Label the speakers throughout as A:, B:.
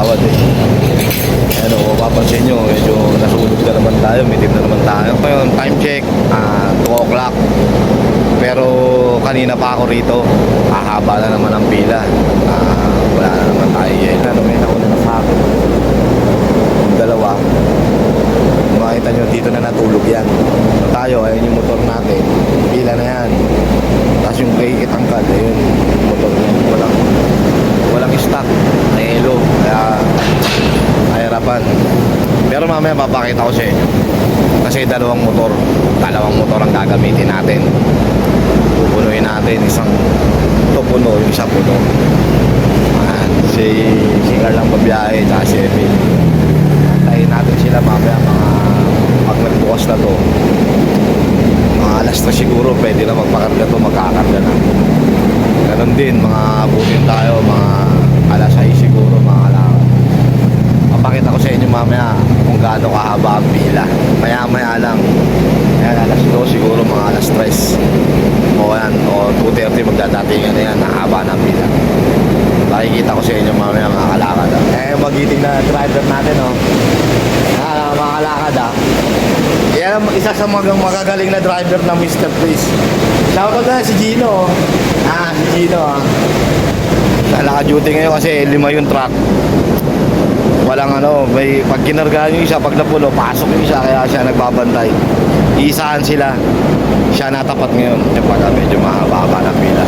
A: kagawad eh. Ayan o, mapapansin nyo, medyo nasulog na naman tayo, mitim na naman tayo. Ngayon, time check, 2 o'clock. Pero kanina pa ako rito, hahaba na naman ang pila. Wala na naman tayo yun. Ano, may nauna na sa akin. Yung dalawa, makita nyo, dito na natulog yan. Tayo, ayun yung motor natin, pila na yan. Tapos yung kay Itangkad, ayun, yung motor niya. Walang stock, nahilo. Kaya, hirapan. Pero mamaya papakita ko siya. Kasi dalawang motor ang gagamitin natin. Pupunuin natin, isang ito puno, yung isa puno. Si Singar lang babiyahe, tsaka si Emil. Tayin natin sila mamaya pag nagbukas na to, mga alas na siguro pwede na magpakarga to, magkakarga na. Ganon din, mga abutin tayo, mga alas 6 siguro, mga kalakad. Papakita ko sa inyo mamaya kung gaano kahaba ang pila. Maya lang. Ayan, alas 2 siguro, mga alas 3. O yan, o 2:30 magdadatingan na yan, nakahaba ng pila. Makikita ko sa inyo mamaya mga kalakad. Magiting na driver natin, oh. Mga kalakad, yan isa sa magagaling na driver ng Mr. Freeze. Shoutout na si Gino. Si Gino. Naka-duty ngayon kasi 5 yung truck. Walang may pag kinargahan yung isa, pag napuno, pasok yung isa, kaya siya nagbabantay. Iisahan sila. Siya natapat ngayon. Pagka medyo mahaba ng pila.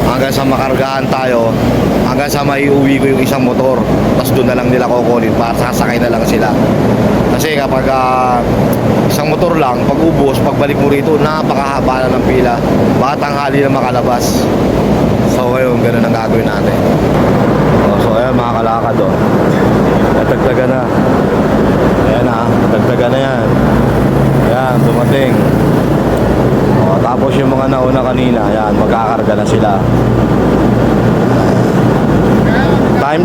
A: Hanggang sa makargahan tayo, hanggang sa maiuwi ko yung isang motor, tapos doon na lang nila kukunin para sasakay na lang sila. Kasi kapag isang motor lang, pag ubos, pagbalik mo rito, napakahaba na ng pila. Baka tanghali na makalabas. So ngayon, ganun ang gagawin natin. So ayan mga kalakad, natagtaga na. Ayan natagtaga na yan. Ayan, dumating. Tapos yung mga nauna kanina, ayan, magkakarga na sila. Time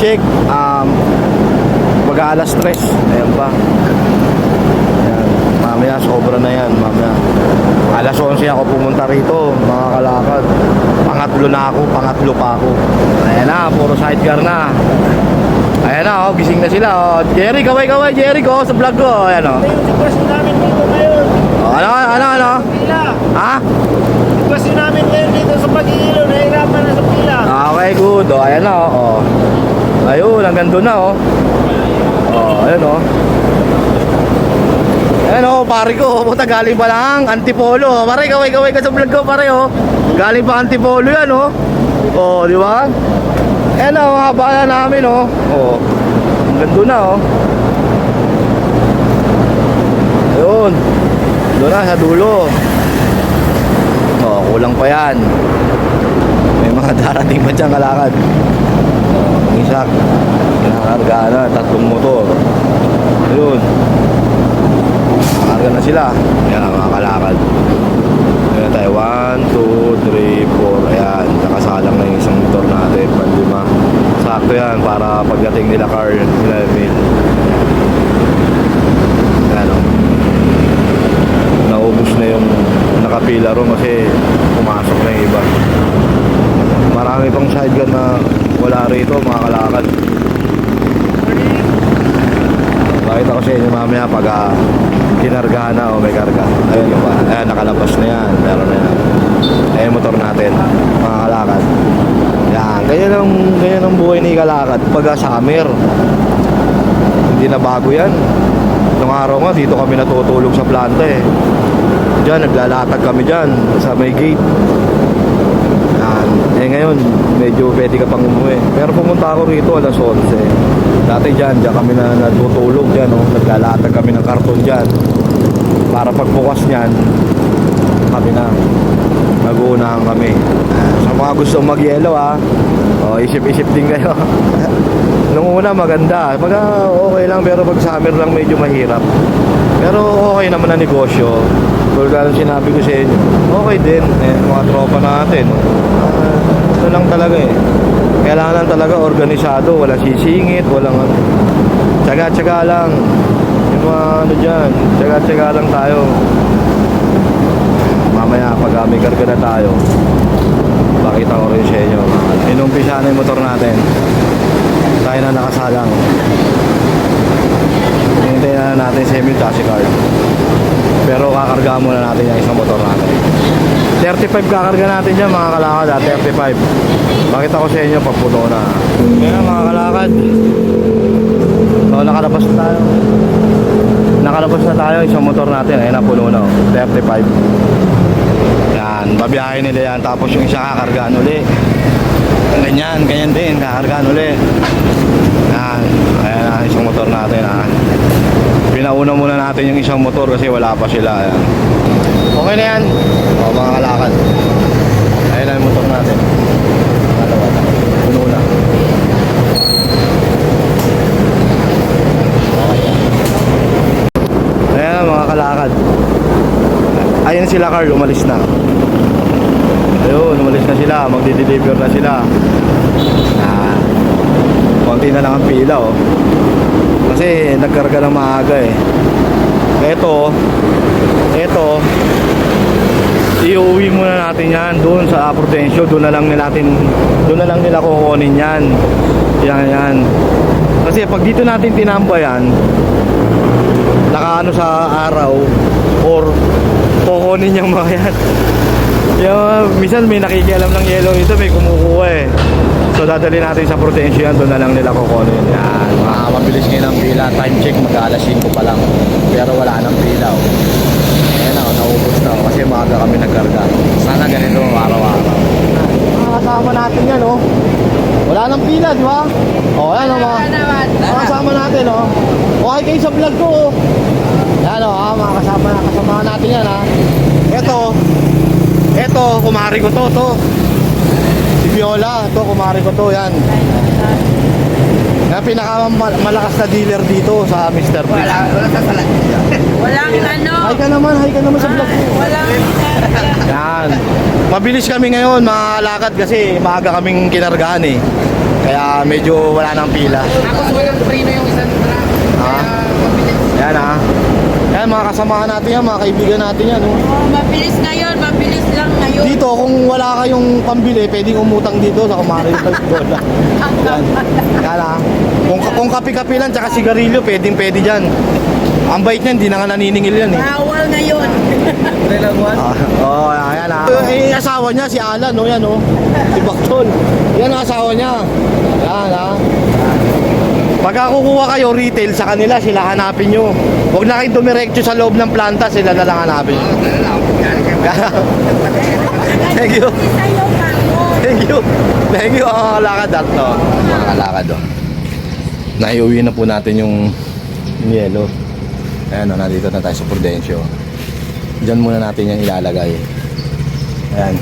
A: check mag-aalas 3. Ayan pa. Ayan. Mamaya sobra na yan. Mamaya alas 11 ako pumunta rito, mga kalakad. Pangatlo pa ako. Ayan na, puro sidecar na. Ayan na, gising na sila. Jerry, kaway Jerry ko sa vlog ko. Ayan
B: yung sitwasyon namin dito ngayon.
A: Ano?
B: Pila.
A: Ha?
B: Sitwasyon namin ngayon dito sa Pag-iilo, nahirapan na sa pila.
A: Okay, good. Ayan na, ayun, hanggang doon na, ayan, ayan, pare ko, puta, galing pa lang Antipolo. Pare, kaway ka sa vlog ko, pare, galing pa Antipolo yan, di ba? Ayan, haba na namin, hanggang doon na, ayun, doon na sa dulo. Kulang pa yan. May mga darating pa dyan kalakad. Isa kinakargaan na, 3 motor. Ayun, nakakarga na sila. Ayan mga kalakad. Ayan tayo, 1, 2, 3, 4. Ayan, nakasalang na yung isang motor natin, 5. Sakto yan para pagdating nila car, nila Emil. Ayan, naubos na yung nakapila ron kasi pumasok na yung iba. Marami pang sidecar na wala rito, mga kalakad. Pakita ko sa inyo mamaya pag kinargahan na o may karga. Ayun yung ba? Ayan, nakalabas na yan. Meron na yan. Ayan motor natin, mga kalakad. Yan, ganyan ang buhay ni kalakad pag summer. Hindi na bago yan. Nung araw nga, dito kami natutulog sa planta Diyan, naglalatag kami dyan sa may gate. Yan. Ngayon, medyo pwede ka pang umuwi. Pero pumunta ako rito alas 11. Dati dyan kami na natutulog dyan, naglalatag kami ng karton dyan. Para pagbukas nyan, kami na. Nag-uunahan kami. Sa mga gusto mag-yelo isip-isip din kayo. Nung una maganda, okay lang, pero pag summer lang medyo mahirap. Pero okay naman na negosyo. Kung sinabi ko sa inyo, okay din. Mga tropa natin. Ito lang talaga kailangan talaga organisado, walang sisingit, walang tsaga-tsaga lang. Yung mga dyan, tsaga-tsaga lang tayo. Mamaya pag may karga na tayo, pakita ko rin sa inyo. Inumpisa na yung motor natin. Tayo na nakasalang. Hintayin na natin si Emil Taxi Card. Pero kakarga muna natin yung isang motor natin. 35 kakarga natin dyan mga kalakad ha, 35. Bakit ako sa inyo pag puno na. Kaya mga kalakad. So nakalabas na tayo. Nakalabas na tayo isang motor natin. Ayun na puno na 35. Yan, babiyahin nila yan. Tapos yung isa kakargaan uli. Ganyan din, kakargaan uli. Yan, ayan na isang motor natin ha. Pinauna muna natin yung isang motor kasi wala pa sila. Ayan. Okay na yan. O mga kalakad. Ayan na yung motor natin. Dalawa na. Puno na. Ayan na mga kalakad. Ayan sila Carl, umalis na. Ayun, umalis na sila. Magdi-deliver na sila. Konti na lang ang pila oh. Kasi nagkarga ng maaga eh. Ito iuwi muna natin yan doon sa Prudencio. Doon na lang nila kukunin yan. Yan. Kasi pag dito natin tinambayan, nakaano sa araw or kukunin yung mga yan. Minsan may nakikialam ng yellow ito, may kumukuha eh. So dadali natin sa Prudencio yan, doon na lang nila kukunin. Yan, mabilis ngayon ang pila. Time check, mag-alas 5 pa lang. Pero wala nang pila oh. Ayan ako, naubos na ako kasi maaga kami nagkarga. Sana ganito araw-araw. Kasama natin yan oh. Wala nang pila, di ba? O, yan o mga kasama natin oh. Okay kayo sa vlog ko oh. Yan o, mga kasama natin yan ha. Ito, kumari ko to. Si Viola, ito kumari ko to, yan. Yan, pinakamalakas na dealer dito sa Mr. Freeze.
C: Wala sa salat. Walang ano.
A: Hi ka naman sa vlog ko.
C: Walang
A: Yan. Mabilis kami ngayon mga lakad kasi maaga kaming kinargahan eh. Kaya medyo wala nang pila.
C: Ako sa walang preno yung isang
A: Ha? Yan ha. Yan mga kasamahan natin yan, mga kaibigan natin yan. Oh.
C: mabilis ngayon, mabilis lang ngayon.
A: Dito kung wala kayong pambili, pwedeng umutang dito sa kumari $5. Yan. Yan ha. Kung kape-kape lang tsaka sigarilyo, pwede dyan. Ang bait niyan, hindi na nga naniningil yan eh.
C: Bawal ngayon.
A: Ayan ha. Eh, asawa niya, si Alan, no? Yan, no? Si Baktol. Yan ang asawa niya. Yan ha. Pagka kukuha kayo retail sa kanila, sila hanapin nyo. Huwag na kayong dumiretso sa loob ng planta, sila na lang hanapin nyo. Thank you. Thank you mga kalakad at no. Mga kalakad oh. Naiuwi na po natin yung yellow. Ayan o, nandito na tayo sa Prudencio. Diyan muna natin yan ilalagay. Ayan.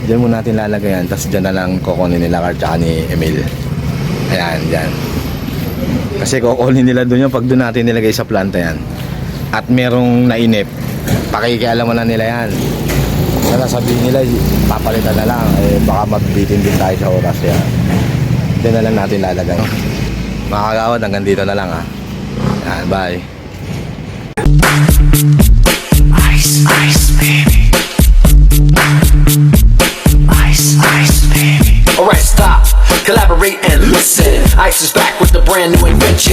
A: Diyan muna natin ilalagay yan. Tapos diyan na lang kukunin nila Carl tsaka ni Emil. Ayan, dyan. Kasi kukunin nila doon yan pag doon natin nilagay sa planta yan. At merong nainip, pakikialaman na nila yan. Kaya sabihin nila, papalitan na lang. Eh, baka mabitin din tayo sa oras yan. Doon na lang natin lalagay. Mga kagawad, hanggang dito na lang ha. Yan, bye.
D: Ice, ice, baby. Ice, ice, baby. Alright, stop, collaborate and listen. Ice is back with the brand new invention.